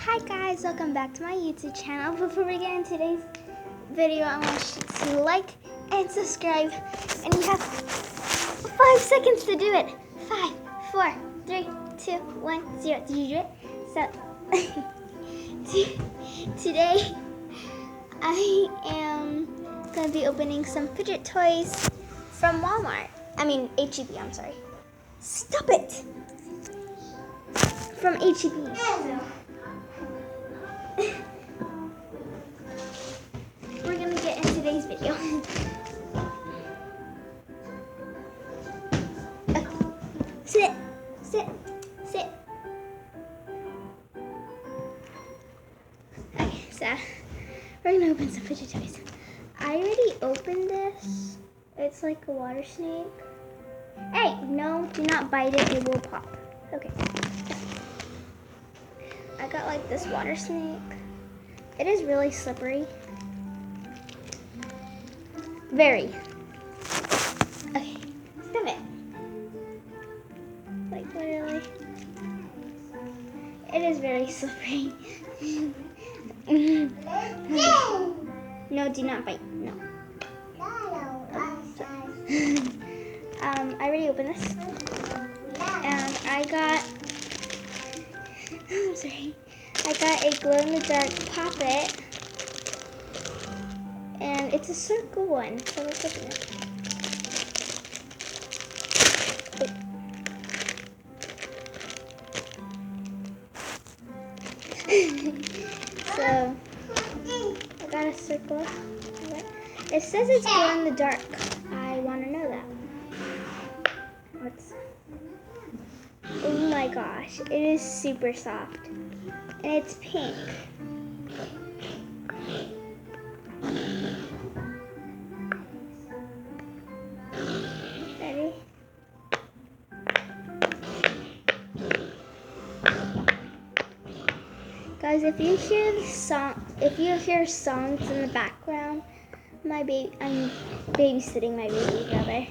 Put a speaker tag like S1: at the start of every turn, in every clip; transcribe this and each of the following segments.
S1: Hi guys, welcome back to my YouTube channel. Before we get into today's video, I want you to like and subscribe, and you have 5 seconds to do it. 5, 4, 3, 2, 1, 0. Did you do it? So today I am going to be opening some fidget toys from Walmart. I mean H.E.B, I'm sorry. Stop it! From H.E.B. We're gonna get in today's video. Sit. Okay, so we're gonna open some fidget toys. I already opened this. It's like a water snake. Hey, no, do not bite it, it will pop. Okay. I got like this water snake. It is really slippery. Very. Okay, stop it. Like literally. It is very slippery. No, do not bite. No. I already opened this. And I got I'm sorry. I got a glow-in-the-dark poppet, and it's a circle one, so let's open it. So, I got a circle. It says it's glow-in-the-dark. I want to know that. Oh my gosh, it is super soft. And it's pink. Ready? Guys, if you hear songs in the background, I'm babysitting my baby brother.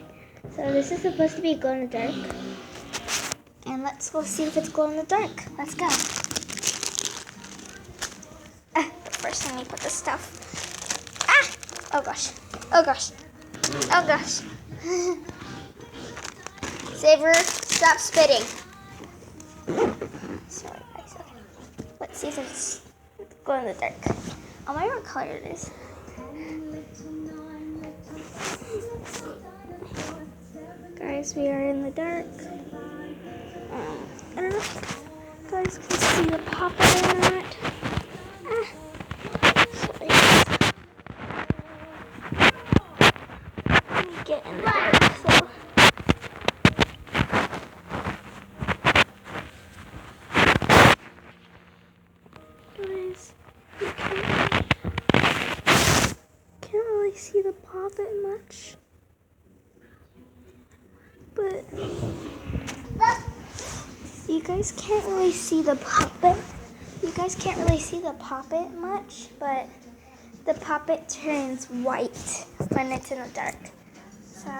S1: So this is supposed to be glow in the dark. And let's go see if it's glow in the dark. Let's go. But first I need to put this stuff. Oh gosh. Oh gosh. Oh gosh. Saver, stop spitting. Sorry guys. Okay. Let's see if it's glow in the dark. Oh, my what color it is. Guys, we are in the dark. I don't know if you guys can see the poppet or not. Sorry. Let me get in the dark. Guys, you can't really see the poppet much. But you guys can't really see the poppet. You guys can't really see the poppet much, but the poppet turns white when it's in the dark. So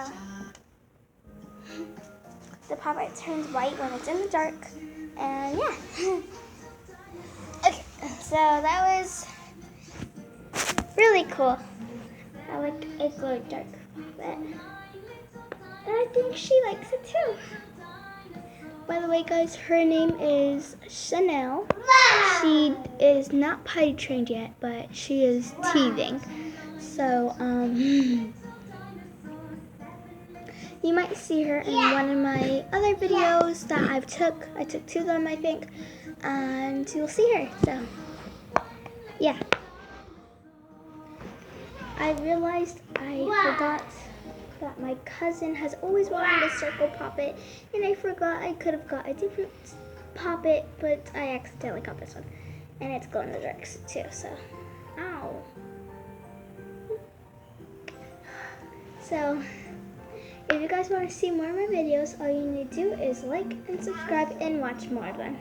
S1: the poppet turns white when it's in the dark, and yeah. Okay, so that was really cool. I like a glow dark poppet. And I think she likes it too. By the way, guys, her name is Chanel. She is not potty trained yet, but she is teething. So, you might see her in one of my other videos that I took 2 of them, I think, and you'll see her. So, yeah. I realized I forgot that my cousin has always wanted a circle poppet, and I forgot I could have got a different poppet, but I accidentally got this one, and it's glow in the dark too. So, ow. So, if you guys want to see more of my videos, all you need to do is like and subscribe and watch more of them.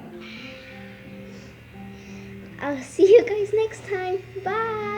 S1: I'll see you guys next time. Bye.